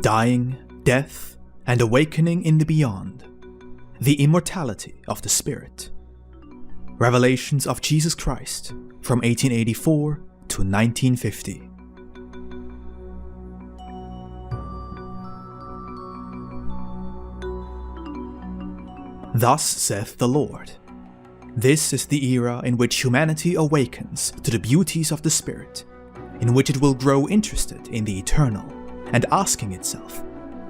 dying, death, and awakening in the beyond, the immortality of the spirit. Revelations of Jesus Christ from 1884 to 1950. Thus saith the Lord, this is the era in which humanity awakens to the beauties of the Spirit, in which it will grow interested in the eternal, and asking itself,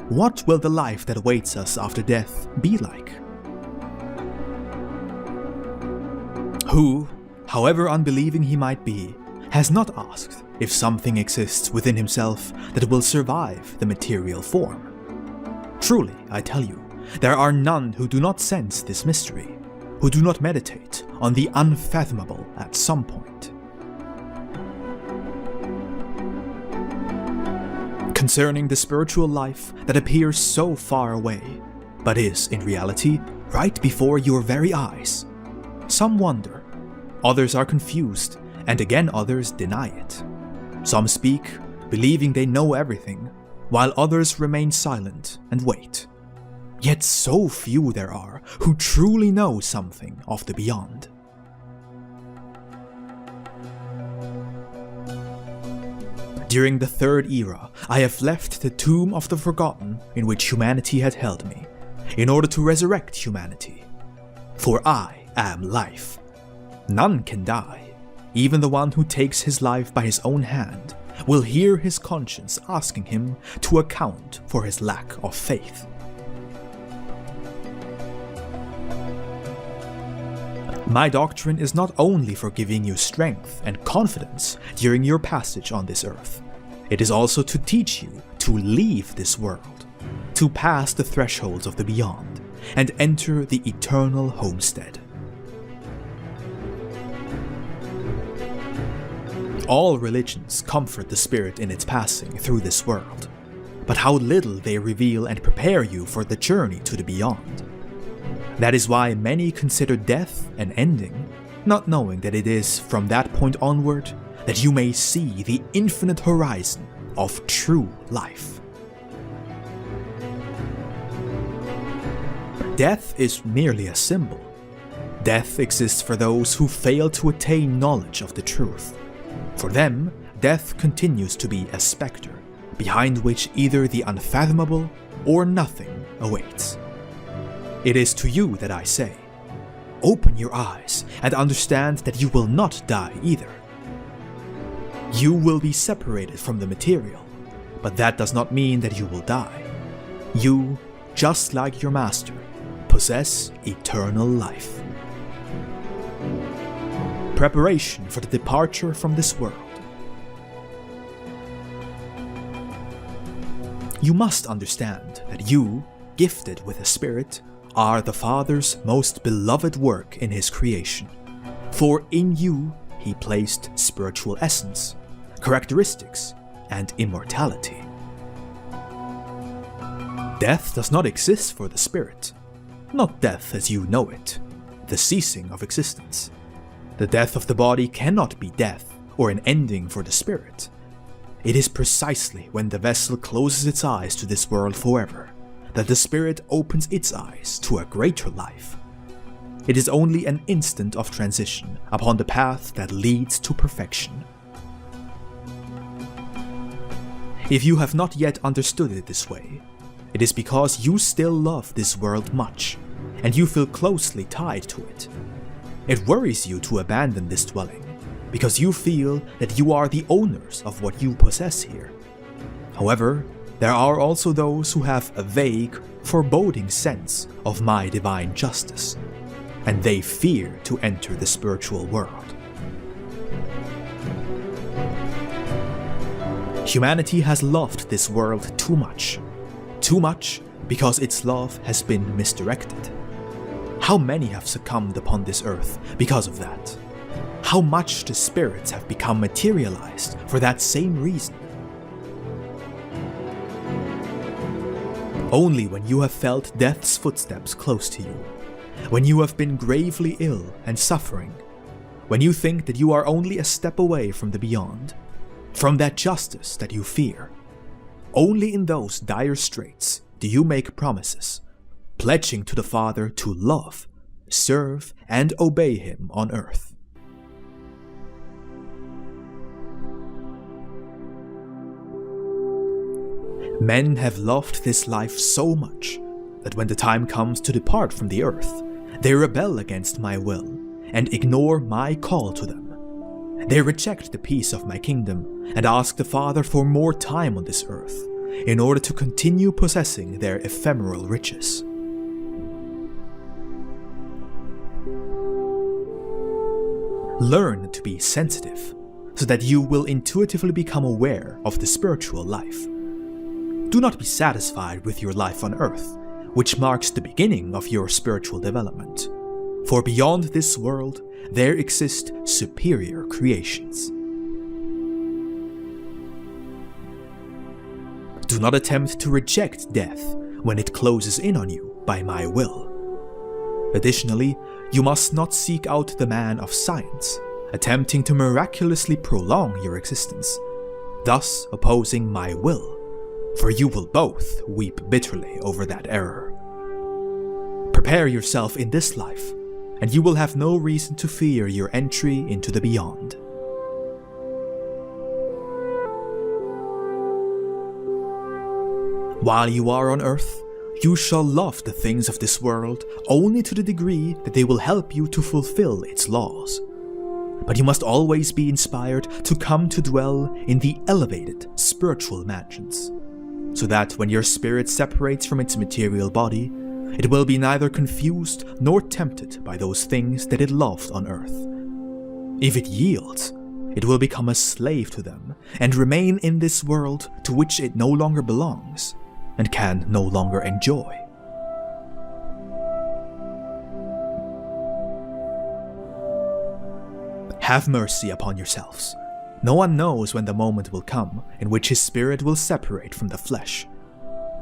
what will the life that awaits us after death be like? Who, however unbelieving he might be, has not asked if something exists within himself that will survive the material form? Truly, I tell you, there are none who do not sense this mystery, who do not meditate on the unfathomable at some point. Concerning the spiritual life that appears so far away, but is in reality right before your very eyes, some wonder, others are confused, and again others deny it. Some speak, believing they know everything, while others remain silent and wait. Yet so few there are who truly know something of the beyond. During the third era, I have left the tomb of the forgotten in which humanity had held me, in order to resurrect humanity. For I am life. None can die. Even the one who takes his life by his own hand will hear his conscience asking him to account for his lack of faith. My doctrine is not only for giving you strength and confidence during your passage on this earth, it is also to teach you to leave this world, to pass the thresholds of the beyond, and enter the eternal homestead. All religions comfort the spirit in its passing through this world, but how little they reveal and prepare you for the journey to the beyond. That is why many consider death an ending, not knowing that it is from that point onward that you may see the infinite horizon of true life. Death is merely a symbol. Death exists for those who fail to attain knowledge of the truth. For them, death continues to be a specter, behind which either the unfathomable or nothing awaits. It is to you that I say, open your eyes and understand that you will not die either. You will be separated from the material, but that does not mean that you will die. You, just like your master, possess eternal life. Preparation for the departure from this world. You must understand that you, gifted with a spirit, are the Father's most beloved work in His creation, for in you He placed spiritual essence, characteristics, and immortality. Death does not exist for the spirit, not death as you know it, the ceasing of existence. The death of the body cannot be death or an ending for the spirit. It is precisely when the vessel closes its eyes to this world forever that the spirit opens its eyes to a greater life. It is only an instant of transition upon the path that leads to perfection. If you have not yet understood it this way, it is because you still love this world much, and you feel closely tied to it. It worries you to abandon this dwelling, because you feel that you are the owners of what you possess here. However, there are also those who have a vague, foreboding sense of my divine justice, and they fear to enter the spiritual world. Humanity has loved this world too much because its love has been misdirected. How many have succumbed upon this earth because of that? How much the spirits have become materialized for that same reason? Only when you have felt death's footsteps close to you, when you have been gravely ill and suffering, when you think that you are only a step away from the beyond, from that justice that you fear, Only in those dire straits do you make promises, pledging to the Father to love, serve, and obey Him on earth. Men have loved this life so much that when the time comes to depart from the earth, they rebel against my will and ignore my call to them. They reject the peace of my kingdom and ask the Father for more time on this earth in order to continue possessing their ephemeral riches. Learn to be sensitive so that you will intuitively become aware of the spiritual life. Do not be satisfied with your life on earth, which marks the beginning of your spiritual development. For beyond this world, there exist superior creations. Do not attempt to reject death when it closes in on you by my will. Additionally, you must not seek out the man of science, attempting to miraculously prolong your existence, thus opposing my will, for you will both weep bitterly over that error. Prepare yourself in this life, and you will have no reason to fear your entry into the beyond. While you are on earth, you shall love the things of this world only to the degree that they will help you to fulfill its laws. But you must always be inspired to come to dwell in the elevated spiritual mansions, so that when your spirit separates from its material body, it will be neither confused nor tempted by those things that it loved on earth. If it yields, it will become a slave to them and remain in this world to which it no longer belongs and can no longer enjoy. Have mercy upon yourselves. No one knows when the moment will come in which his spirit will separate from the flesh.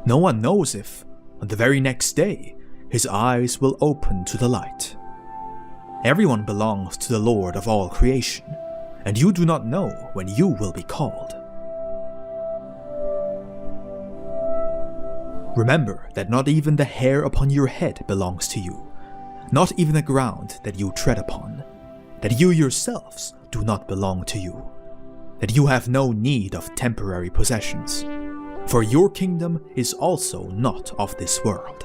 No one knows if, on the very next day, his eyes will open to the light. Everyone belongs to the Lord of all creation, and you do not know when you will be called. Remember that not even the hair upon your head belongs to you, not even the ground that you tread upon, that you yourselves do not belong to you, that you have no need of temporary possessions, for your kingdom is also not of this world.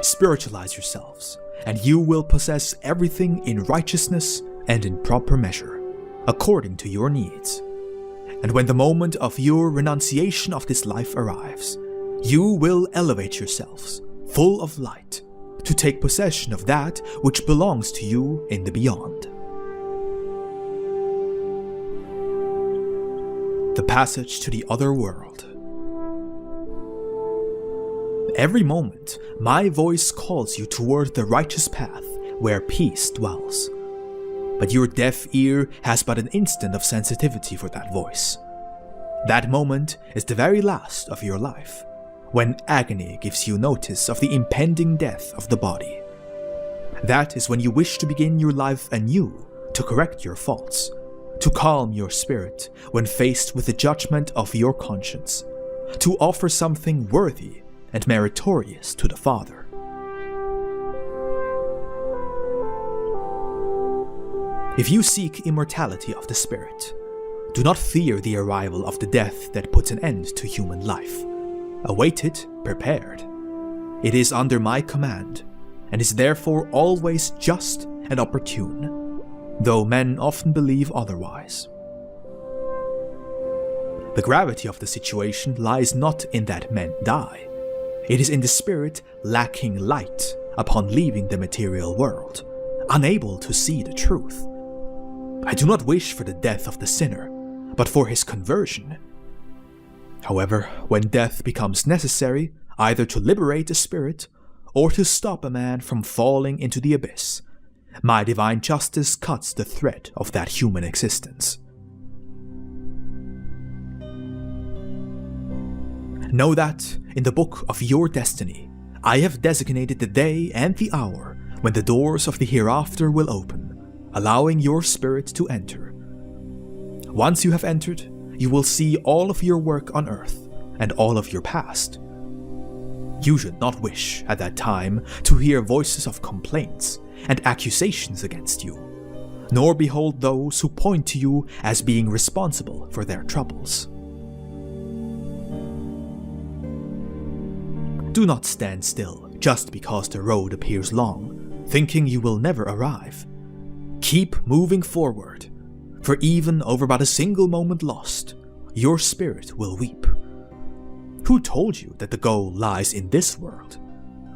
Spiritualize yourselves, and you will possess everything in righteousness and in proper measure, according to your needs. And when the moment of your renunciation of this life arrives, you will elevate yourselves, full of light, to take possession of that which belongs to you in the beyond. The passage to the other world. Every moment, my voice calls you toward the righteous path where peace dwells. But your deaf ear has but an instant of sensitivity for that voice. That moment is the very last of your life, when agony gives you notice of the impending death of the body. That is when you wish to begin your life anew, to correct your faults, to calm your spirit when faced with the judgment of your conscience, to offer something worthy and meritorious to the Father. If you seek immortality of the spirit, do not fear the arrival of the death that puts an end to human life. Await it prepared. It is under my command, and is therefore always just and opportune, though men often believe otherwise. The gravity of the situation lies not in that men die. It is in the spirit lacking light upon leaving the material world, unable to see the truth. I do not wish for the death of the sinner, but for his conversion. However, when death becomes necessary, either to liberate the spirit or to stop a man from falling into the abyss, my divine justice cuts the thread of that human existence. Know that, in the book of your destiny, I have designated the day and the hour when the doors of the hereafter will open, allowing your spirit to enter. Once you have entered, you will see all of your work on earth and all of your past. You should not wish at that time to hear voices of complaints and accusations against you, nor behold those who point to you as being responsible for their troubles. Do not stand still just because the road appears long, thinking you will never arrive. Keep moving forward, for even over but a single moment lost, your spirit will weep. Who told you that the goal lies in this world?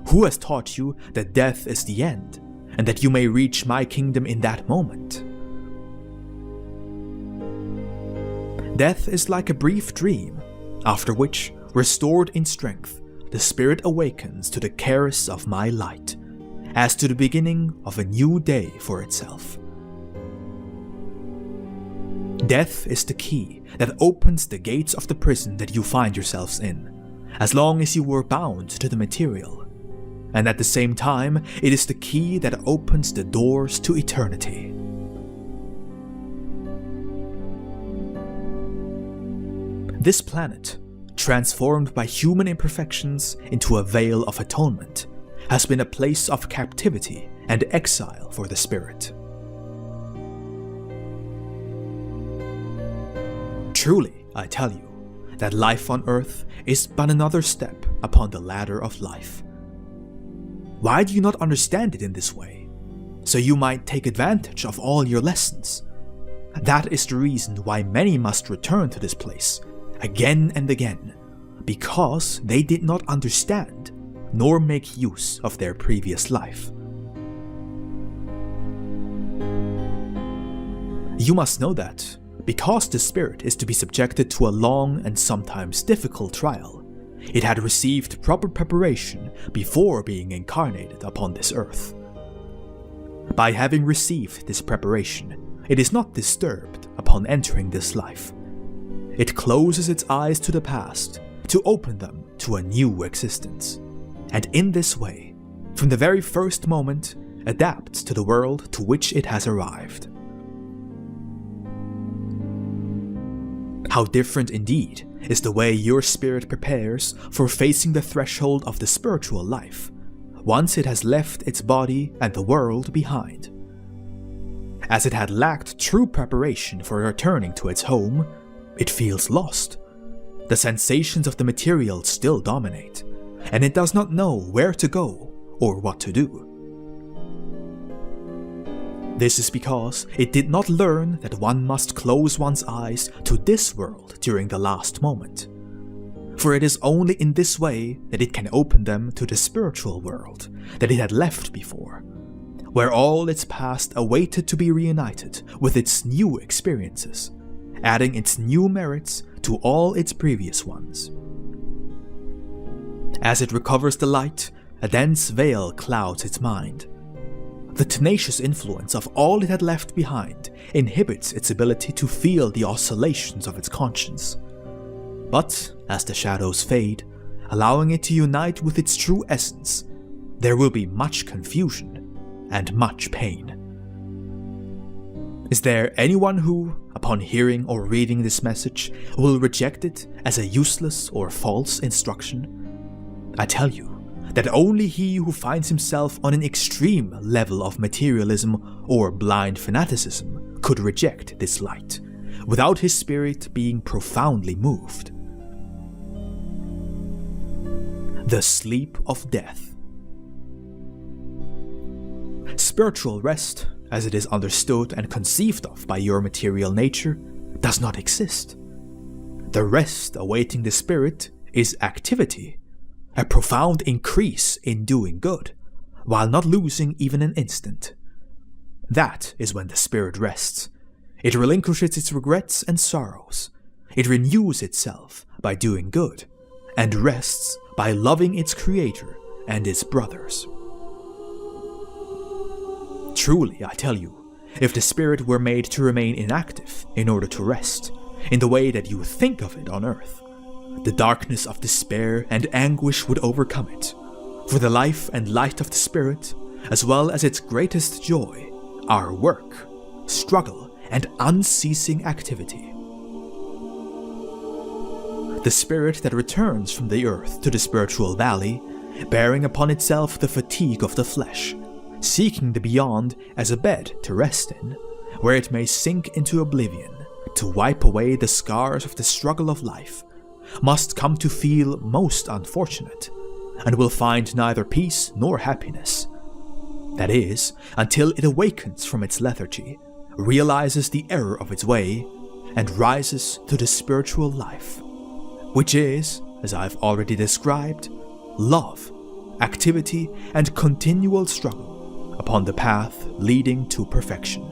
Who has taught you that death is the end, and that you may reach my kingdom in that moment? Death is like a brief dream, after which, restored in strength, the spirit awakens to the cares of my light, as to the beginning of a new day for itself. Death is the key that opens the gates of the prison that you find yourselves in, as long as you were bound to the material. And at the same time, it is the key that opens the doors to eternity. This planet, transformed by human imperfections into a veil of atonement, has been a place of captivity and exile for the spirit. Truly, I tell you, that life on earth is but another step upon the ladder of life. Why do you not understand it in this way? So you might take advantage of all your lessons. That is the reason why many must return to this place, again and again, because they did not understand, nor make use of their previous life. You must know that, because the spirit is to be subjected to a long and sometimes difficult trial, it had received proper preparation before being incarnated upon this earth. By having received this preparation, it is not disturbed upon entering this life. It closes its eyes to the past to open them to a new existence, and in this way, from the very first moment, adapts to the world to which it has arrived. How different indeed is the way your spirit prepares for facing the threshold of the spiritual life, once it has left its body and the world behind. As it had lacked true preparation for returning to its home, it feels lost. The sensations of the material still dominate, and it does not know where to go or what to do. This is because it did not learn that one must close one's eyes to this world during the last moment. For it is only in this way that it can open them to the spiritual world that it had left before, where all its past awaited to be reunited with its new experiences, adding its new merits to all its previous ones. As it recovers the light, a dense veil clouds its mind. The tenacious influence of all it had left behind inhibits its ability to feel the oscillations of its conscience. But as the shadows fade, allowing it to unite with its true essence, there will be much confusion and much pain. Is there anyone who, upon hearing or reading this message, will reject it as a useless or false instruction? I tell you that only he who finds himself on an extreme level of materialism or blind fanaticism could reject this light, without his spirit being profoundly moved. The sleep of death. Spiritual rest, as it is understood and conceived of by your material nature, does not exist. The rest awaiting the spirit is activity, a profound increase in doing good, while not losing even an instant. That is when the spirit rests. It relinquishes its regrets and sorrows. It renews itself by doing good, and rests by loving its creator and its brothers. Truly, I tell you, if the spirit were made to remain inactive in order to rest, in the way that you think of it on earth, the darkness of despair and anguish would overcome it, for the life and light of the spirit, as well as its greatest joy, our work, struggle, and unceasing activity. The spirit that returns from the earth to the spiritual valley, bearing upon itself the fatigue of the flesh, seeking the beyond as a bed to rest in, where it may sink into oblivion, to wipe away the scars of the struggle of life, must come to feel most unfortunate, and will find neither peace nor happiness. That is, until it awakens from its lethargy, realizes the error of its way, and rises to the spiritual life, which is, as I've already described, love, activity, and continual struggle upon the path leading to perfection.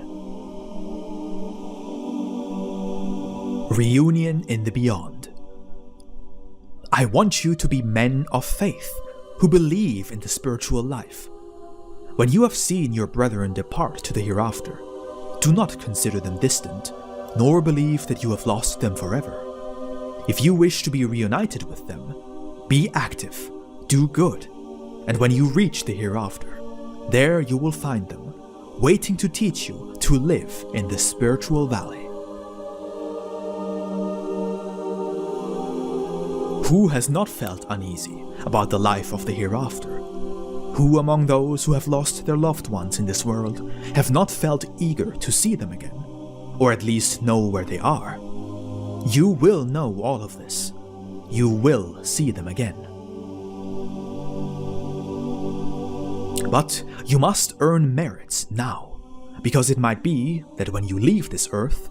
Reunion in the beyond. I want you to be men of faith who believe in the spiritual life. When you have seen your brethren depart to the hereafter, do not consider them distant, nor believe that you have lost them forever. If you wish to be reunited with them, be active, do good, and when you reach the hereafter, there you will find them, waiting to teach you to live in the spiritual valley. Who has not felt uneasy about the life of the hereafter? Who among those who have lost their loved ones in this world have not felt eager to see them again, or at least know where they are? You will know all of this. You will see them again. But you must earn merits now, because it might be that when you leave this earth,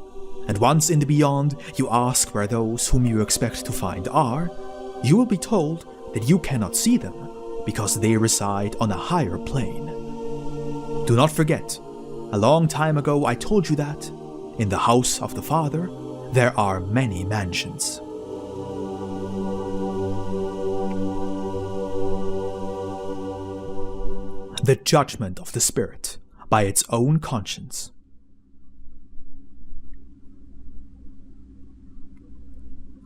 and once in the beyond you ask where those whom you expect to find are, you will be told that you cannot see them, because they reside on a higher plane. Do not forget, a long time ago I told you that, in the house of the Father, there are many mansions. The judgment of the spirit by its own conscience.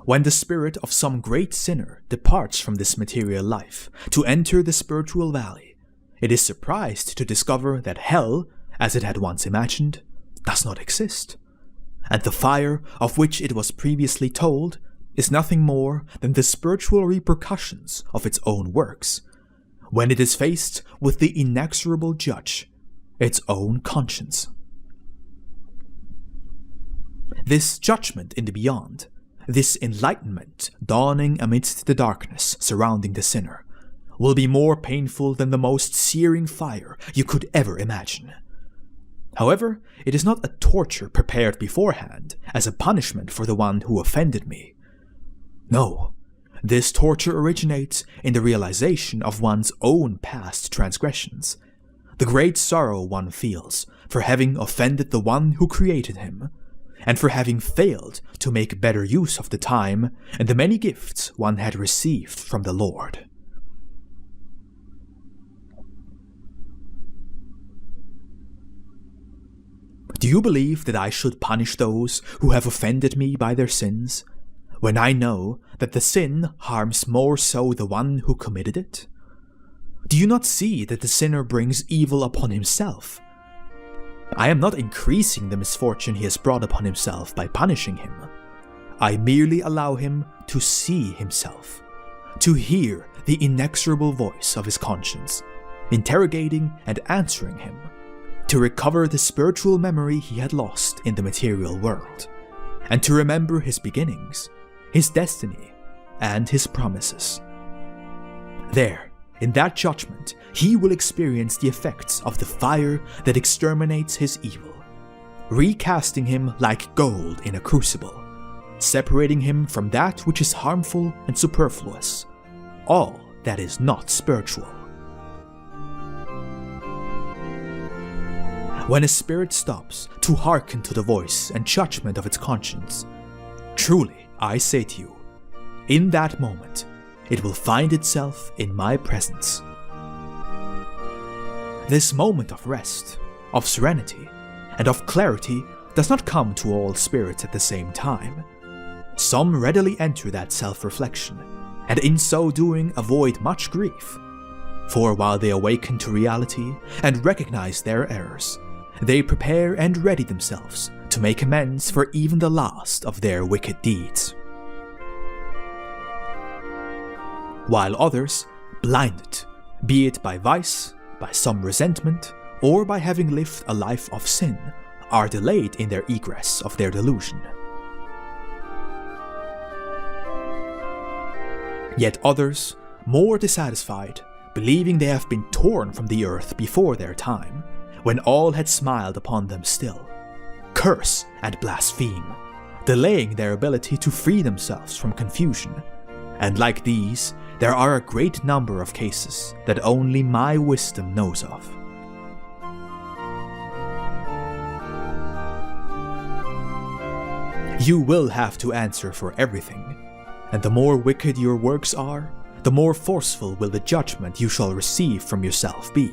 When the spirit of some great sinner departs from this material life to enter the spiritual valley, it is surprised to discover that hell, as it had once imagined, does not exist, and the fire of which it was previously told is nothing more than the spiritual repercussions of its own works, when it is faced with the inexorable judge, its own conscience. This judgment in the beyond, this enlightenment dawning amidst the darkness surrounding the sinner, will be more painful than the most searing fire you could ever imagine. However, it is not a torture prepared beforehand as a punishment for the one who offended me. No, this torture originates in the realization of one's own past transgressions, the great sorrow one feels for having offended the one who created him, and for having failed to make better use of the time and the many gifts one had received from the Lord. Do you believe that I should punish those who have offended me by their sins, when I know that the sin harms more so the one who committed it? Do you not see that the sinner brings evil upon himself? I am not increasing the misfortune he has brought upon himself by punishing him. I merely allow him to see himself, to hear the inexorable voice of his conscience, interrogating and answering him, to recover the spiritual memory he had lost in the material world, and to remember his beginnings, his destiny, and his promises. There, in that judgment, he will experience the effects of the fire that exterminates his evil, recasting him like gold in a crucible, separating him from that which is harmful and superfluous, all that is not spiritual. When a spirit stops to hearken to the voice and judgment of its conscience, truly, I say to you, in that moment, it will find itself in my presence. This moment of rest, of serenity, and of clarity does not come to all spirits at the same time. Some readily enter that self-reflection, and in so doing avoid much grief. For while they awaken to reality and recognize their errors, they prepare and ready themselves to make amends for even the last of their wicked deeds. While others, blinded, be it by vice, by some resentment, or by having lived a life of sin, are delayed in their egress of their delusion. Yet others, more dissatisfied, believing they have been torn from the earth before their time, when all had smiled upon them still, curse and blaspheme, delaying their ability to free themselves from confusion. And like these, there are a great number of cases that only my wisdom knows of. You will have to answer for everything, and the more wicked your works are, the more forceful will the judgment you shall receive from yourself be.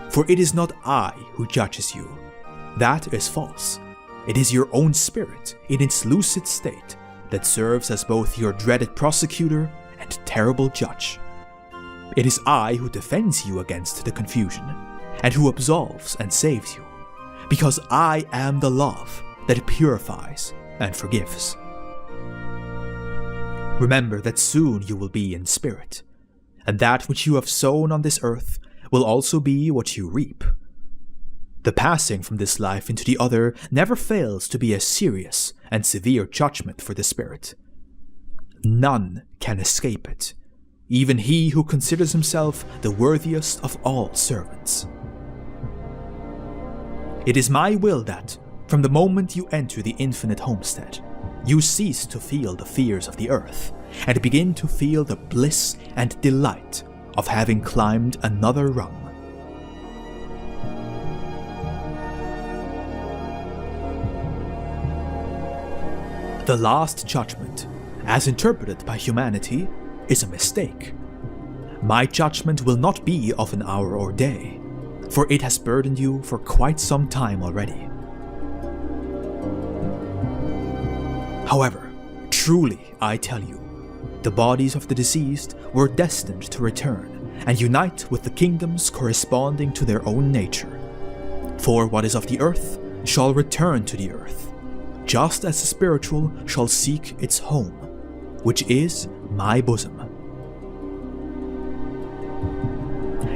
For it is not I who judges you. That is false. It is your own spirit in its lucid state that serves as both your dreaded prosecutor and terrible judge. It is I who defends you against the confusion, and who absolves and saves you, because I am the love that purifies and forgives. Remember that soon you will be in spirit, and that which you have sown on this earth will also be what you reap. The passing from this life into the other never fails to be a serious and severe judgment for the spirit. None can escape it, even he who considers himself the worthiest of all servants. It is my will that, from the moment you enter the infinite homestead, you cease to feel the fears of the earth, and begin to feel the bliss and delight of having climbed another rung. The last judgment, as interpreted by humanity, is a mistake. My judgment will not be of an hour or day, for it has burdened you for quite some time already. However, truly I tell you, the bodies of the deceased were destined to return and unite with the kingdoms corresponding to their own nature. For what is of the earth shall return to the earth, just as the spiritual shall seek its home, which is my bosom.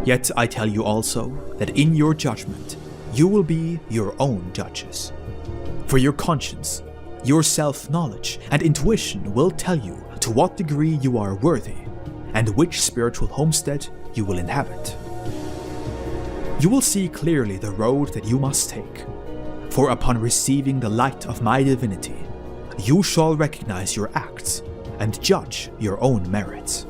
Yet I tell you also that in your judgment you will be your own judges. For your conscience, your self-knowledge and intuition will tell you to what degree you are worthy, and which spiritual homestead you will inhabit. You will see clearly the road that you must take, for upon receiving the light of my divinity, you shall recognize your acts and judge your own merits.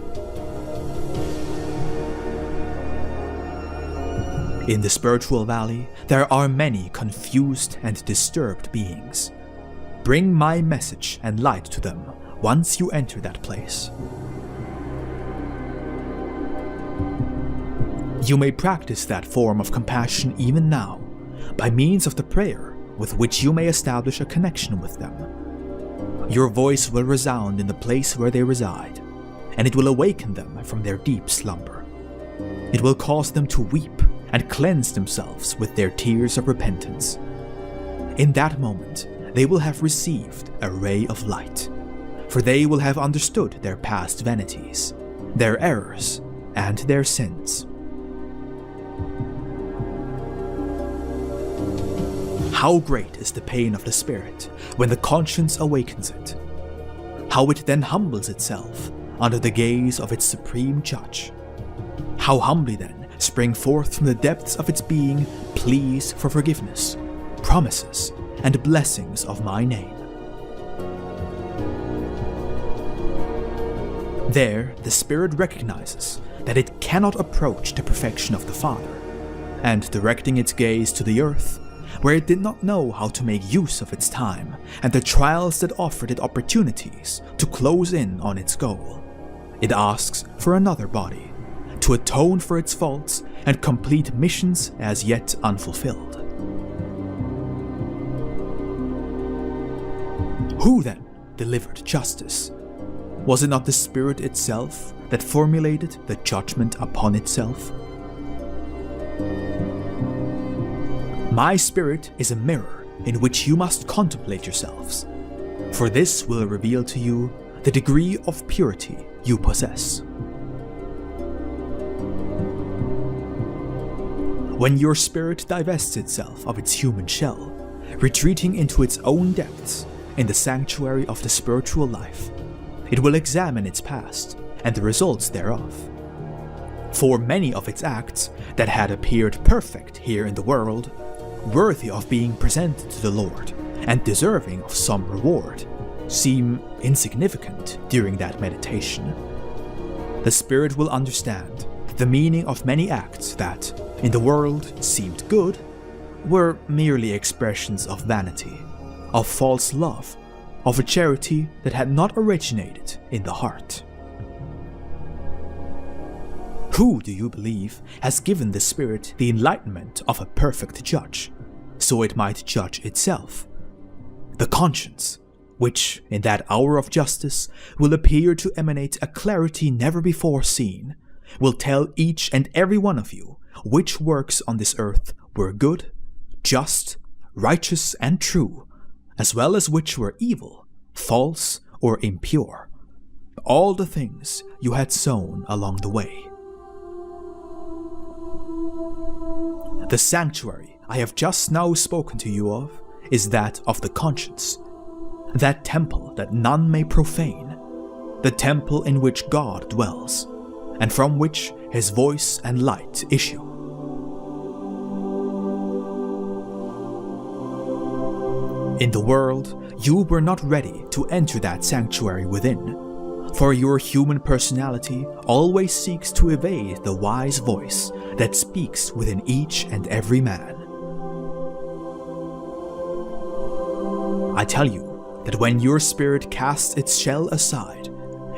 In the spiritual valley, there are many confused and disturbed beings. Bring my message and light to them once you enter that place. You may practice that form of compassion even now, by means of the prayer with which you may establish a connection with them. Your voice will resound in the place where they reside, and it will awaken them from their deep slumber. It will cause them to weep and cleanse themselves with their tears of repentance. In that moment, they will have received a ray of light, for they will have understood their past vanities, their errors, and their sins. How great is the pain of the spirit when the conscience awakens it! How it then humbles itself under the gaze of its supreme judge! How humbly then spring forth from the depths of its being pleas for forgiveness, promises, and blessings of my name. There, the spirit recognizes that it cannot approach the perfection of the Father, and directing its gaze to the earth, where it did not know how to make use of its time and the trials that offered it opportunities to close in on its goal, it asks for another body, to atone for its faults and complete missions as yet unfulfilled. Who then delivered justice? Was it not the Spirit itself that formulated the judgment upon itself? My spirit is a mirror in which you must contemplate yourselves, for this will reveal to you the degree of purity you possess. When your spirit divests itself of its human shell, retreating into its own depths in the sanctuary of the spiritual life, it will examine its past and the results thereof. For many of its acts that had appeared perfect here in the world, worthy of being presented to the Lord and deserving of some reward, seem insignificant during that meditation. The Spirit will understand the meaning of many acts that, in the world, seemed good, were merely expressions of vanity, of false love, of a charity that had not originated in the heart. Who do you believe has given the Spirit the enlightenment of a perfect judge, so it might judge itself? The conscience, which, in that hour of justice, will appear to emanate a clarity never before seen, will tell each and every one of you which works on this earth were good, just, righteous, and true, as well as which were evil, false, or impure, all the things you had sown along the way. The sanctuary I have just now spoken to you of is that of the conscience, that temple that none may profane, the temple in which God dwells, and from which his voice and light issue. In the world, you were not ready to enter that sanctuary within, for your human personality always seeks to evade the wise voice that speaks within each and every man. I tell you that when your spirit casts its shell aside,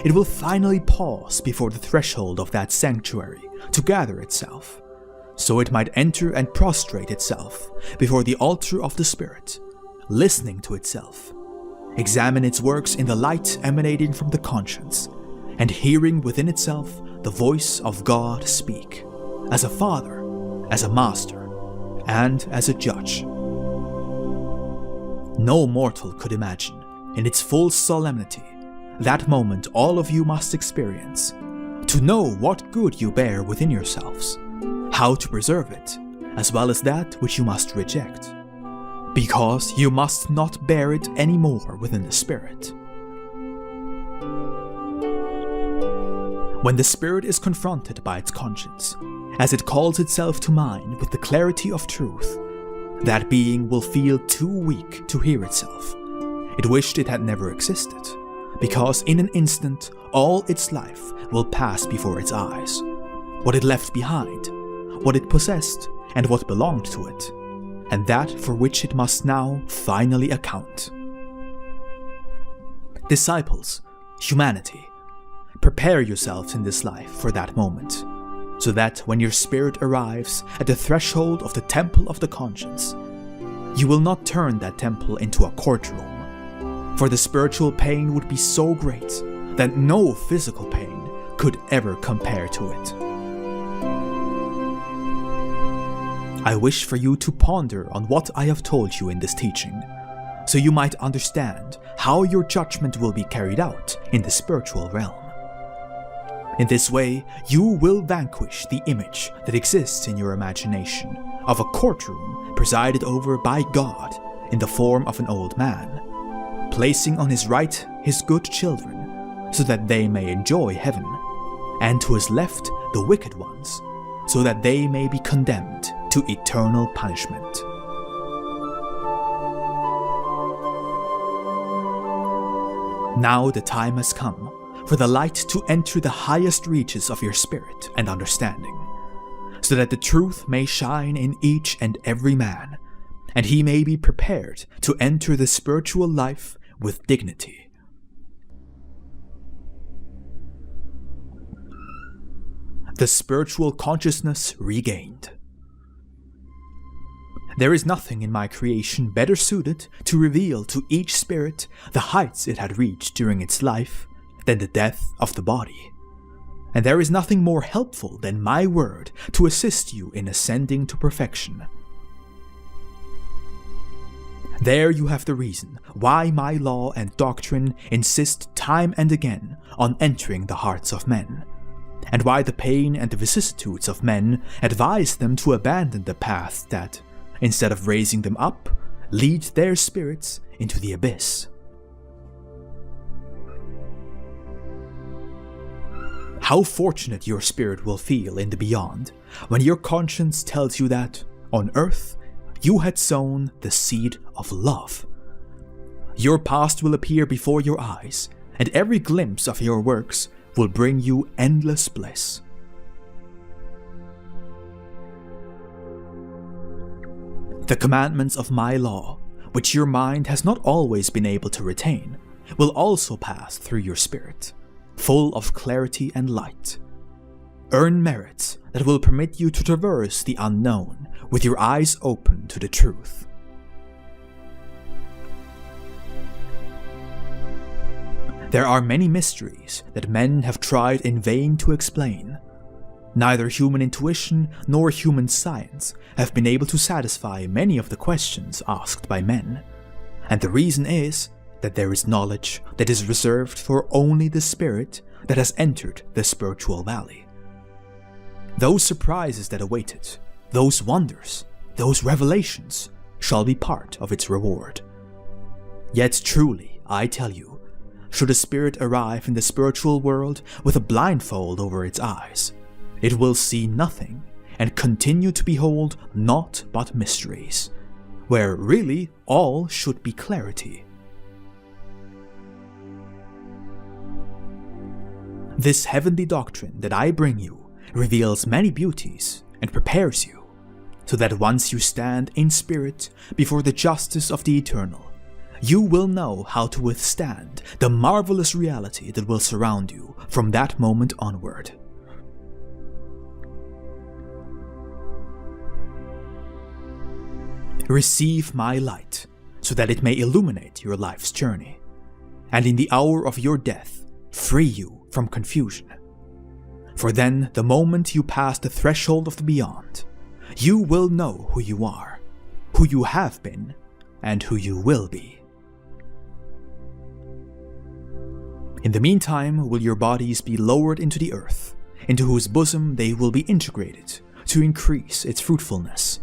it will finally pause before the threshold of that sanctuary to gather itself, so it might enter and prostrate itself before the altar of the Spirit, listening to itself, examine its works in the light emanating from the conscience, and hearing within itself the voice of God speak, as a father, as a master, and as a judge. No mortal could imagine, in its full solemnity, that moment all of you must experience, to know what good you bear within yourselves, how to preserve it, as well as that which you must reject, because you must not bear it any more within the Spirit. When the Spirit is confronted by its conscience, as it calls itself to mind with the clarity of truth, that being will feel too weak to hear itself. It wished it had never existed, because in an instant all its life will pass before its eyes, what it left behind, what it possessed, and what belonged to it, and that for which it must now finally account. Disciples, humanity, prepare yourselves in this life for that moment, so that when your spirit arrives at the threshold of the temple of the conscience, you will not turn that temple into a courtroom, for the spiritual pain would be so great that no physical pain could ever compare to it. I wish for you to ponder on what I have told you in this teaching, so you might understand how your judgment will be carried out in the spiritual realm. In this way, you will vanquish the image that exists in your imagination of a courtroom presided over by God in the form of an old man, placing on his right his good children, so that they may enjoy heaven, and to his left the wicked ones, so that they may be condemned to eternal punishment. Now the time has come for the light to enter the highest reaches of your spirit and understanding, so that the truth may shine in each and every man, and he may be prepared to enter the spiritual life with dignity. The spiritual consciousness regained. There is nothing in my creation better suited to reveal to each spirit the heights it had reached during its life than the death of the body. And there is nothing more helpful than my word to assist you in ascending to perfection. There you have the reason why my law and doctrine insist time and again on entering the hearts of men, and why the pain and the vicissitudes of men advise them to abandon the paths that, instead of raising them up, lead their spirits into the abyss. How fortunate your spirit will feel in the beyond when your conscience tells you that, on earth, you had sown the seed of love. Your past will appear before your eyes, and every glimpse of your works will bring you endless bliss. The commandments of my law, which your mind has not always been able to retain, will also pass through your spirit, full of clarity and light. Earn merits that will permit you to traverse the unknown with your eyes open to the truth. There are many mysteries that men have tried in vain to explain. Neither human intuition nor human science have been able to satisfy many of the questions asked by men, and the reason is that there is knowledge that is reserved for only the spirit that has entered the spiritual valley. Those surprises that await it, those wonders, those revelations, shall be part of its reward. Yet truly, I tell you, should a spirit arrive in the spiritual world with a blindfold over its eyes, it will see nothing and continue to behold naught but mysteries, where really all should be clarity. This heavenly doctrine that I bring you reveals many beauties and prepares you, so that once you stand in spirit before the justice of the eternal, you will know how to withstand the marvelous reality that will surround you from that moment onward. Receive my light, so that it may illuminate your life's journey, and in the hour of your death, free you from confusion. For then, the moment you pass the threshold of the beyond, you will know who you are, who you have been, and who you will be. In the meantime, will your bodies be lowered into the earth, into whose bosom they will be integrated to increase its fruitfulness,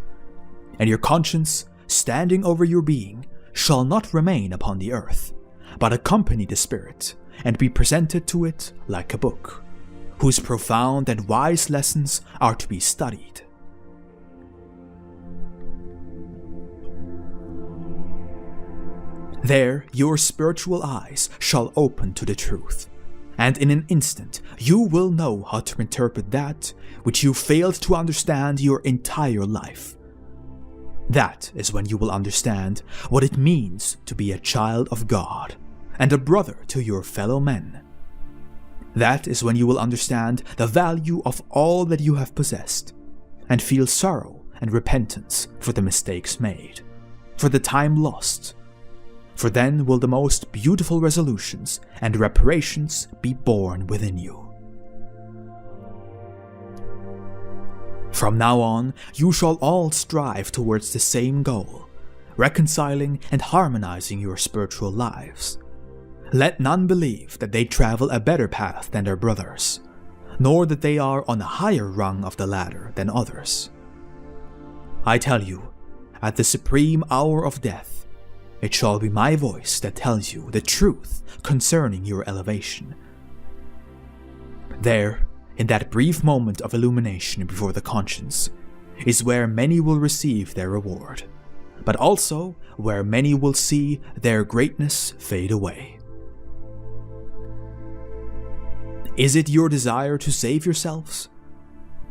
and your conscience, standing over your being, shall not remain upon the earth, but accompany the spirit and be presented to it like a book, whose profound and wise lessons are to be studied. There your spiritual eyes shall open to the truth, and in an instant you will know how to interpret that which you failed to understand your entire life. That is when you will understand what it means to be a child of God and a brother to your fellow men. That is when you will understand the value of all that you have possessed, and feel sorrow and repentance for the mistakes made, for the time lost. For then will the most beautiful resolutions and reparations be born within you. From now on, you shall all strive towards the same goal, reconciling and harmonizing your spiritual lives. Let none believe that they travel a better path than their brothers, nor that they are on a higher rung of the ladder than others. I tell you, at the supreme hour of death, it shall be my voice that tells you the truth concerning your elevation. There, in that brief moment of illumination before the conscience, is where many will receive their reward, but also where many will see their greatness fade away. Is it your desire to save yourselves?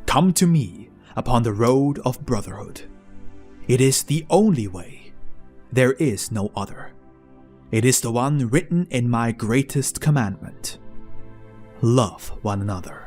Come to me upon the road of brotherhood. It is the only way. There is no other. It is the one written in my greatest commandment. Love one another.